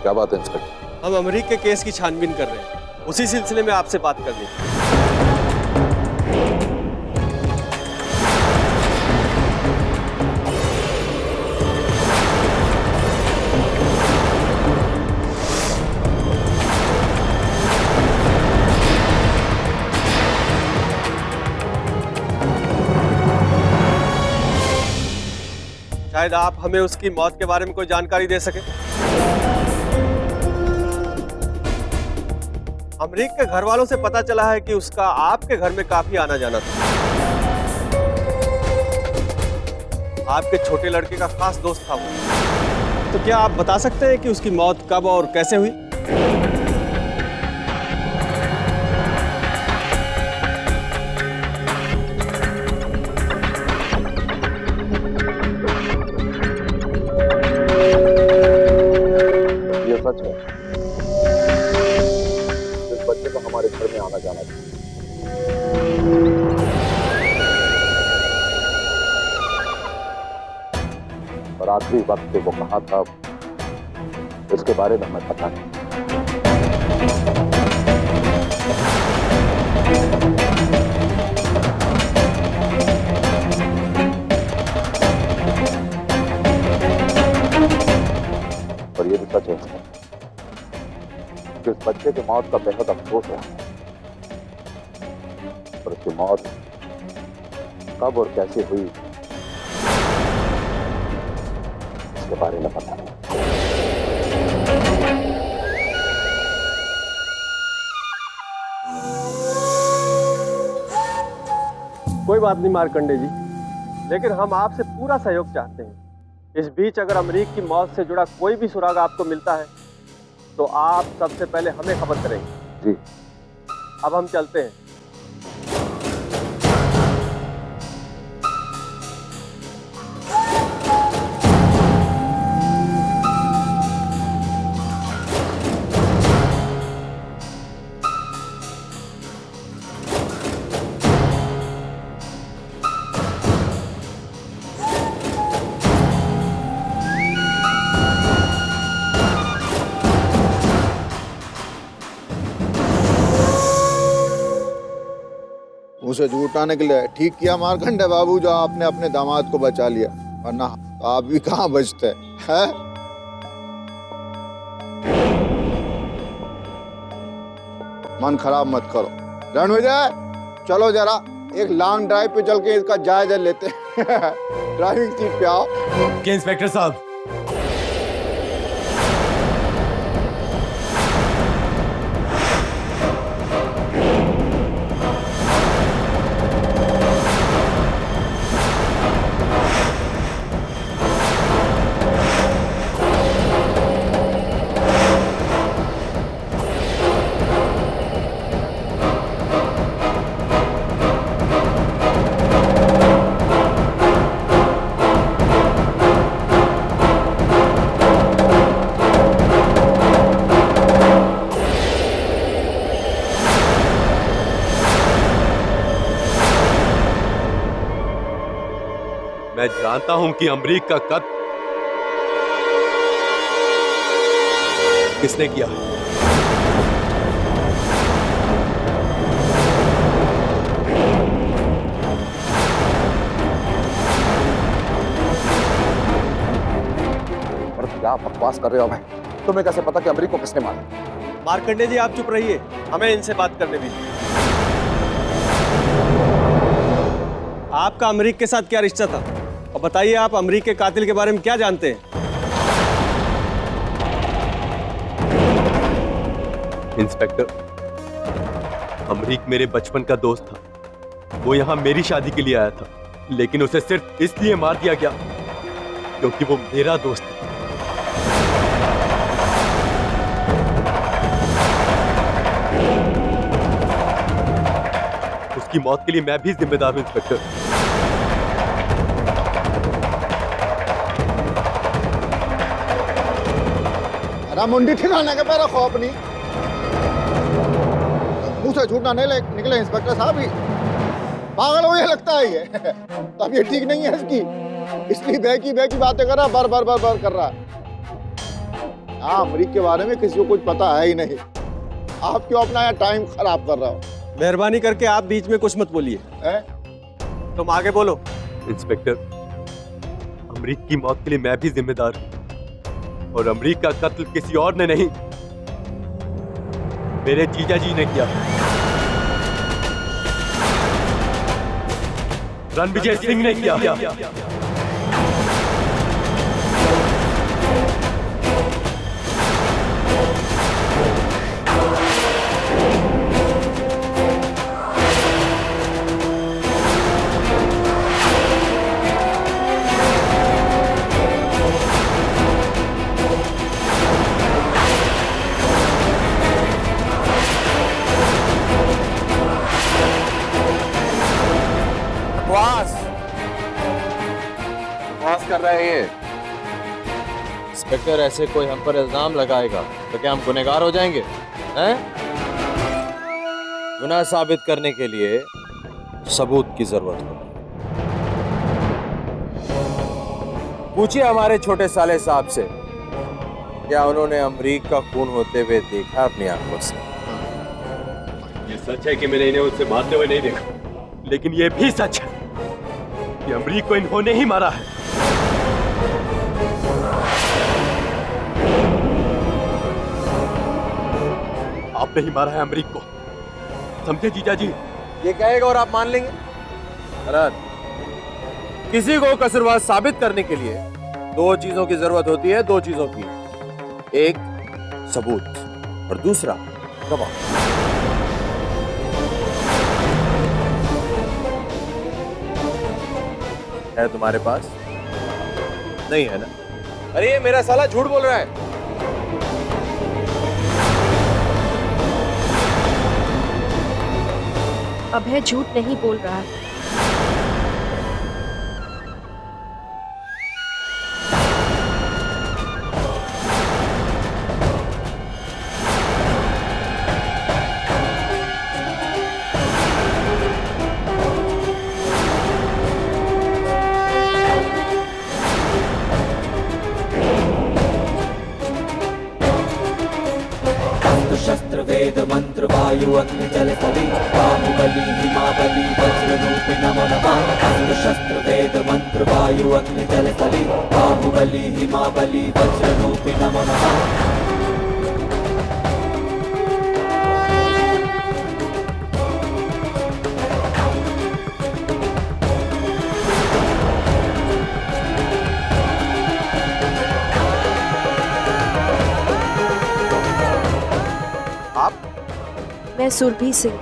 क्या बात है इंस्पेक्टर? हम अमरीक के केस की छानबीन कर रहे हैं, उसी सिलसिले में आपसे बात करनी थी। शायद आप हमें उसकी मौत के बारे में कोई जानकारी दे सके। अमरीक के घर वालों से पता चला है कि उसका आपके घर में काफी आना जाना था। आपके छोटे लड़के का खास दोस्त था वो। तो क्या आप बता सकते हैं कि उसकी मौत कब और कैसे हुई? ये सच है, इस बच्चे को हमारे घर में आना जाना था। और आखिरी वक्त पे वो कहाँ था, इसके बारे में हमें पता नहीं। और ये भी सच है कि इस बच्चे की मौत का बेहद अफसोस है, और उसकी मौत कब और कैसे हुई इसके बारे में पता नहीं। कोई बात नहीं मार्कंडे जी, लेकिन हम आपसे पूरा सहयोग चाहते हैं। इस बीच अगर अमरीक की मौत से जुड़ा कोई भी सुराग आपको मिलता है तो आप सबसे पहले हमें खबर करेंगे। जी। अब हम चलते हैं। उसे झूठाने के लिए ठीक किया मार्कंडे बाबू, जो आपने अपने दामाद को बचा लिया, वरना आप भी कहाँ बचते हैं? मन खराब मत करो। रणविजय, चलो जरा एक लॉन्ग ड्राइव पे चल के इसका जायजा लेते हैं। ड्राइविंग सीट पे आओ। क्या इंस्पेक्टर साहब? मैं जानता हूं कि अमरीक का कत्ल किसने किया है। और क्या बकवास कर रहे हो भाई? तुम्हें कैसे पता कि अमरीक को किसने मारा? मार्कंडे जी आप चुप रहिए, हमें इनसे बात करने दीजिए। आपका अमरीक के साथ क्या रिश्ता था? और बताइए आप अमरीक के कातिल के बारे में क्या जानते हैं? इंस्पेक्टर, अमरीक मेरे बचपन का दोस्त था। वो यहां मेरी शादी के लिए आया था, लेकिन उसे सिर्फ इसलिए मार दिया गया क्योंकि वो मेरा दोस्त था। उसकी मौत के लिए मैं भी जिम्मेदार हूं इंस्पेक्टर। अरे मुंडी ठिकाने के पैर खौफ नहीं, मुंह से झूठ ना निकले इंस्पेक्टर साहब। ही पागल हो ये लगता है, ये तब ये ठीक नहीं है इसकी, इसलिए बह की बातें कर रहा, बर कर रहा। हाँ, अमरीक के बारे में किसी को कुछ पता है ही नहीं। आप क्यों अपना यहाँ टाइम खराब कर रहे हो? मेहरबानी करके आप बीच में कुछ मत बोलिए। तुम आगे बोलो। इंस्पेक्टर, अमरीक की मौत के लिए मैं भी जिम्मेदार हूं, और अमरीक का कत्ल किसी और ने नहीं, मेरे जीजा जी ने किया। रणविजय सिंह ने किया। बकवास कर रहे हैं। इंस्पेक्टर, ऐसे कोई हम पर इल्जाम लगाएगा तो क्या हम गुनहगार हो जाएंगे? हैं? गुनाह साबित करने के लिए सबूत की जरूरत होगी। पूछिए हमारे छोटे साले साहब से, क्या उन्होंने अमरीक का खून होते हुए देखा अपनी आंखों से? ये सच है कि मैंने इन्हें उससे मारते हुए नहीं देखा, लेकिन ये भी सच है कि अमरीक को इन्होंने ही मारा है। आपने ही मारा है अमरीक को, समझे जीजा जी? ये कहेगा और आप मान लेंगे? भरत, किसी को कसूरवार साबित करने के लिए दो चीजों की जरूरत होती है, दो चीजों की। एक सबूत और दूसरा गवाह। है तुम्हारे पास? नहीं है ना? अरे ये मेरा साला झूठ बोल रहा है। अभय झूठ नहीं बोल रहा है। शस्त्र वेद मंत्र वायु अग्नि जल स्थली बाहुबली हिमाबली वज्र रूपी नमो नमः। अस्त्र शस्त्र वेद मंत्र वायु अग्नि जल स्थली बाहुबली हिमाबली वज्र रूपी नमो नमः। मैं सुरभि सिंह,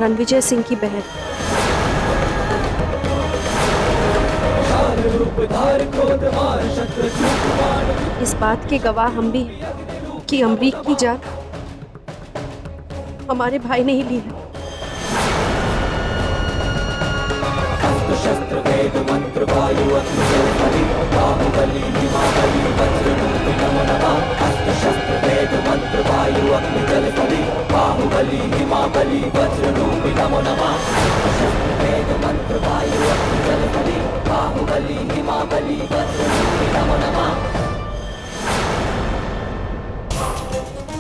रणविजय सिंह की बहन। इस बात के गवाह हम भी हैं कि अमरीक की जान हमारे भाई ने ही ली है। शस्त्र वेद मंत्र वायु अग्नि जल स्थली बाहुबली हिमाबली वज्र रूपी नमो नमः। अस्त्र शस्त्र वेद मंत्र वायु अग्नि जल स्थली बाहुबली हिमाबली वज्र रूपी नमो नमः। शस्त्र वेद मंत्र वायु अग्नि जल स्थली बाहुबली हिमाबली वज्र रूपी नमो नमः।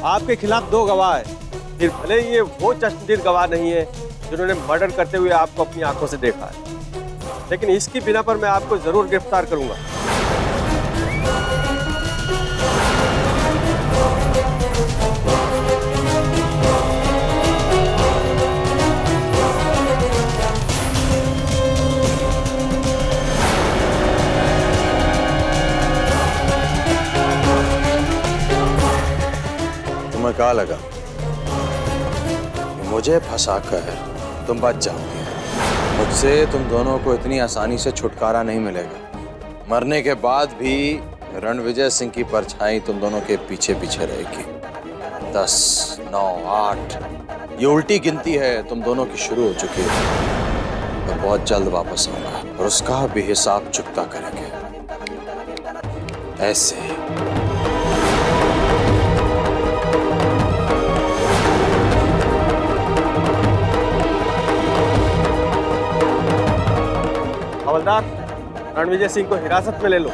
आपके खिलाफ दो गवाह है, फिर भले ही ये वो चश्मदीद गवाह नहीं है जिन्होंने मर्डर करते हुए आपको अपनी आंखों से देखा है, लेकिन इसकी बिना पर मैं आपको जरूर गिरफ्तार करूंगा। तुम्हें क्या लगा कि मुझे फंसाकर तुम बच जाओगे? मुझसे तुम दोनों को इतनी आसानी से छुटकारा नहीं मिलेगा। मरने के बाद भी रणविजय सिंह की परछाई तुम दोनों के पीछे पीछे रहेगी। 10, 9, 8 ये उल्टी गिनती है तुम दोनों की शुरू हो चुकी है। मैं बहुत जल्द वापस आऊंगा और उसका भी हिसाब चुकता करेंगे। ऐसे हवलदार, रणविजय सिंह को हिरासत में ले लो।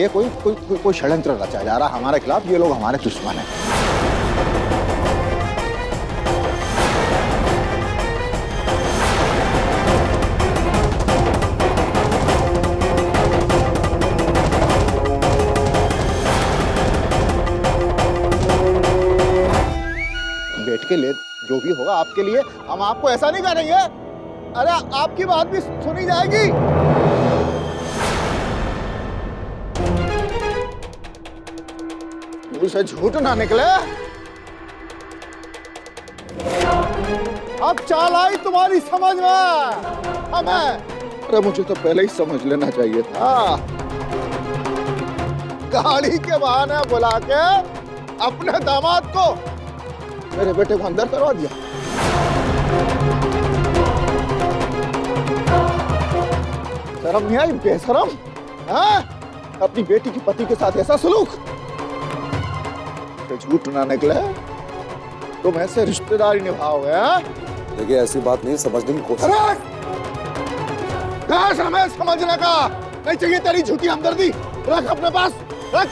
ये कोई षड्यंत्र रचा जा रहा हमारे खिलाफ। ये लोग हमारे दुश्मन हैं। बैठ के ले, जो भी होगा आपके लिए। हम आपको ऐसा नहीं करेंगे। अरे आपकी बात भी सुनी जाएगी। उसे झूठ ना निकले। अब चाल आई तुम्हारी समझ में हमें। अरे मुझे तो पहले ही समझ लेना चाहिए था। गाड़ी के बहाने बुला के अपने दामाद को, मेरे बेटे को अंदर करवा दिया। शर्म नहीं आई? बेशरम। हाँ? अपनी बेटी की पति के साथ ऐसा सलूक। झूठ ना निकले तुम ऐसे रिश्तेदारी निभाओगे। देखिए ऐसी बात नहीं, समझने की कोशिश। कहाँ समय समझने का नहीं चाहिए तेरी झूठी हमदर्दी। रख अपने पास, रख।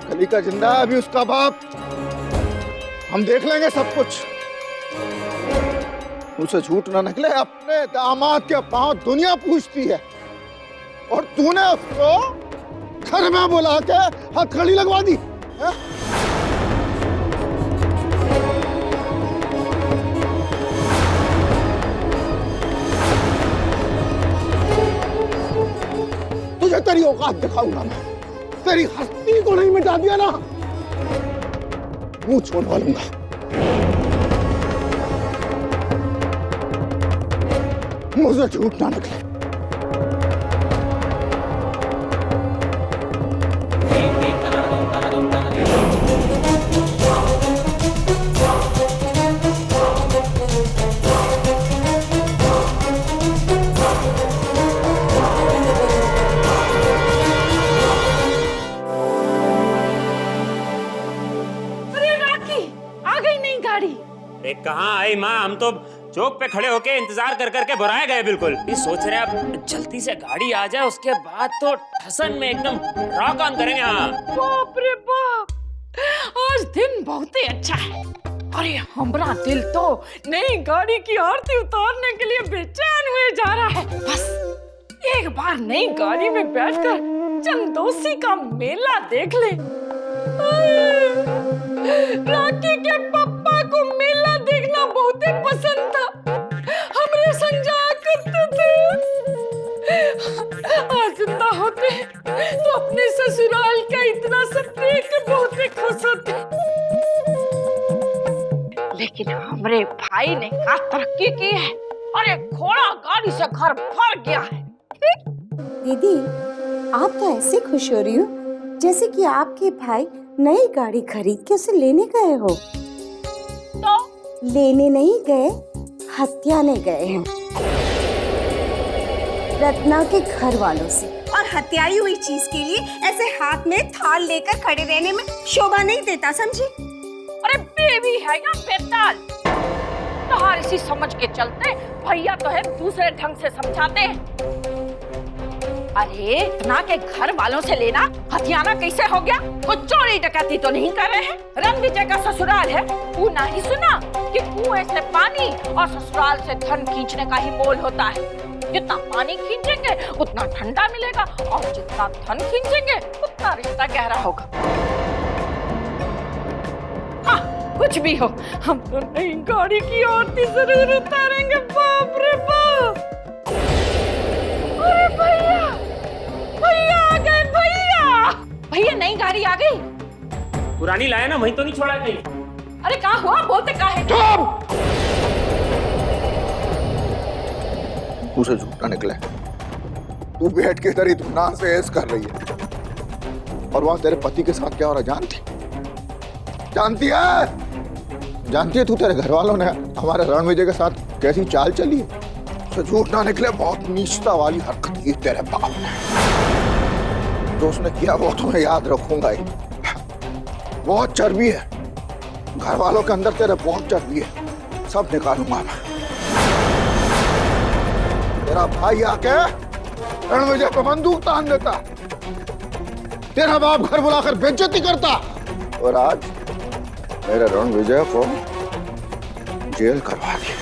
कली का जिंदा है अभी उसका बाप। हम देख लेंगे सब कुछ। उसे झूठ ना निकले। अपने दामाद के पांव दुनिया पूछती है और तूने उसको घर में बुला के हथकड़ी लगवा दी है? तुझे तेरी औकात दिखाऊंगा मैं। तेरी हस्ती को नहीं मिटा दिया ना, मुंह छोड़वा लूंगा। मुझे झूठ ना निकले। कहाँ आई माँ? हम तो चौक पे खड़े होके इंतजार कर करके बुराए गए बिल्कुल। सोच रहे अब जल्दी से गाड़ी आ जाए, उसके बाद तो ठसन में एकदम रॉक ऑन करेंगे। हाँ बाप रे बाप, आज दिन बहुत ही अच्छा है। अरे हमारा दिल तो नई गाड़ी की आरती उतारने के लिए बेचैन हुए जा रहा है। बस एक बार नई गाड़ी में बैठकर चंदोसी का मेला देख ले। राखी के पप्पा को मेला देखना बहुत ही पसंद था। हमरे संग जाया करते थे। आज जिंदा होते तो अपने ससुराल का इतना सब देख के बहुत ही खुश होते। लेकिन हमरे भाई ने क्या तरक्की की है। अरे घोड़ा गाड़ी से घर भर गया है। दीदी, आप तो ऐसे खुश हो रही हो जैसे कि आपके भाई नई गाड़ी खरीद के उसे लेने गए हो। तो लेने नहीं गए, हत्याने गए हैं रत्ना के घर वालों से। और हत्याई हुई चीज के लिए ऐसे हाथ में थाल लेकर खड़े रहने में शोभा नहीं देता, समझी? अरे बेबी है या बेताल, तुम्हारी इसी समझ के चलते भैया तो है दूसरे ढंग से समझाते हैं। अरे रत्ना के घर वालों से लेना हथियाना कैसे हो गया? कुछ चोरी डकैती तो नहीं कर रहे हैं। रणविजय का ससुराल है, तू नहीं सुना कि कुएं से पानी और ससुराल से धन खींचने का ही मोल होता है। जितना पानी खींचेंगे उतना ठंडा मिलेगा और जितना धन खींचेंगे उतना रिश्ता गहरा होगा। हाँ, कुछ भी हो, हम तो नई गाड़ी की आरती जरूर उतारेंगे। बाप रे बाप। अरे भैया, भैया आ गए। भैया, भैया नई गाड़ी आ गई। पुरानी लाया ना, वहीं तो नहीं छोड़ा कहीं। अरे कहाँ हुआ? बोलते कहाँ है? उसे झूठ ना निकले। तू बैठ के तेरी दुकान से ऐस कर रही है और वहां तेरे पति के साथ क्या हो रहा जानती है? जानती है तू तेरे घर वालों ने हमारे रणविजय के साथ कैसी चाल चली है? उसे झूठ ना निकले, बहुत नीचता वाली हरकत की तेरे बाप ने। जो उसने किया वो तुम्हें याद रखूंगा ही। बहुत चर्बी है घर वालों के अंदर, तेरे बहुत चर्बी है, सब निकालूंगा मैं। तेरा भाई आके रणविजय पे बंदूक तान देता, तेरा बाप घर बुलाकर बेइज्जती करता, और आज मेरे रणविजय को जेल करवा दी।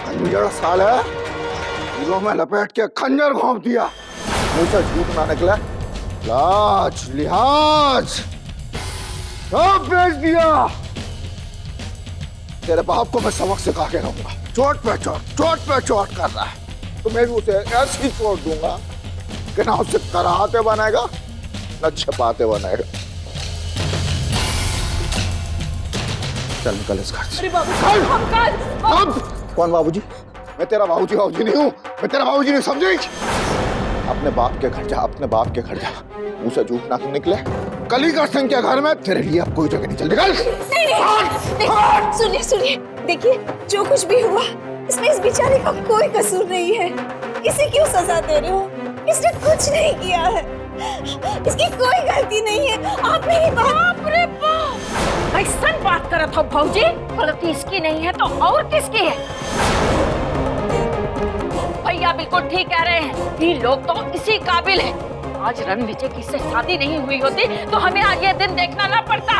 खंजर साले दिलों में लपेट के खंजर घोंप दिया, मुंह से झूठ ना निकला, लाज लिहाज सब बेच दिया। तेरे बाप को मैं सबक सिखा के रहूंगा, चोट पे चोट कर रहा है तो मैं भी उसे ऐसी चोट दूंगा कि ना उसे कराहते बनेगा ना छपाते बनेगा। चल निकल इस घर से। कौन बाबूजी? मैं तेरा बाबूजी नहीं हूँ, मैं तेरा बाबूजी नहीं, समझी? अपने बाप के घर जा, अपने बाप के घर जा, मुंह से झूठ ना निकले। कलीगढ़ सिंह के घर में तेरे लिए अब कोई जगह नहीं। चल निकल। सुनिए, देखिए जो कुछ भी हुआ इसमें इस बेचारे का कोई कसूर नहीं है। इसे क्यों सजा दे रहे हो? इसने कुछ नहीं किया है, इसकी कोई गलती नहीं है। आप मेरी बाप रे बाप, ऐसा बात करत हो भौजी, गलती इसकी नहीं है तो और किसकी है? भैया बिल्कुल ठीक कह रहे हैं, ये लोग तो इसी काबिल है। आज रणविजय की से शादी नहीं हुई होती तो हमें आज ये दिन देखना ना पड़ता।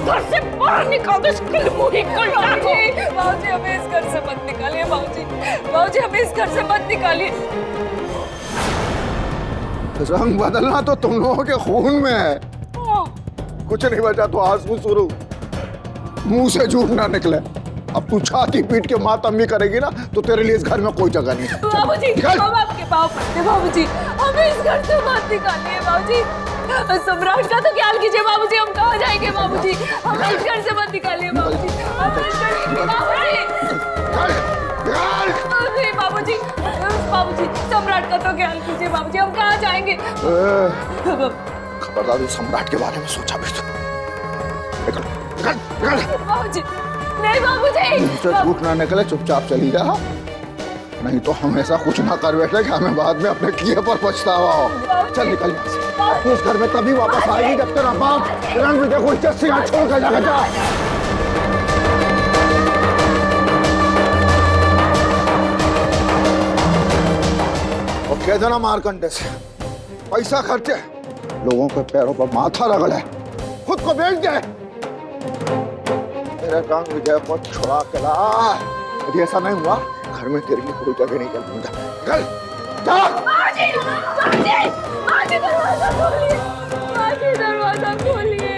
घर से बाहर निकाल दो इसके मुंह को। बाबूजी हमें इस घर से मत निकालिए, बाबूजी हमें इस घर से मत निकालिए। रंग बदलना तो तुम लोगों के खून में है, कुछ नहीं बचा तो आंसू शुरू, मुंह से झूठ ना निकले। अब तू छाती पीट के मातम भी करेगी ना तो तेरे लिए इस घर में कोई जगह नहीं है। बाबूजी हम आपके पाँव पड़ते हैं, बाबूजी हमें इस घर से मत निकालिए। बाबूजी सम्राट का तो ख्याल कीजिए बाबूजी, हम कहाँ जाएंगे बाबूजी? हमें इस घर से मत निकालिए बाबूजी, बाबूजी बाबूजी सम्राट का तो ख्याल कीजिए बाबूजी, हम कहाँ जाएंगे? खबरदार तू सम्राट के बारे में सोचा भी तो। बाबूजी नहीं बाबूजी, झूठ ना निकले, चुपचाप चली जा, नहीं तो हम ऐसा कुछ ना कर बैठे कि हमें बाद में अपने किए पर पछतावा हो। चल निकल यहाँ से, तू इस घर में तभी वापस आएगी जब तेरा बाप रणविजय को इज्जत से यहाँ छोड़ कर जाएगा। जा और कह देना मारकंडे से पैसा खर्चे, लोगों के पैरों पर माथा रगड़े, खुद को बेच दे। तेरे रणविजय को छुड़ा के ला, यदि ऐसा नहीं हुआ घर में तेरे लिए कोई जगह नहीं। चल चल जा। दरवाजा खोलिए, दरवाजा खोलिए,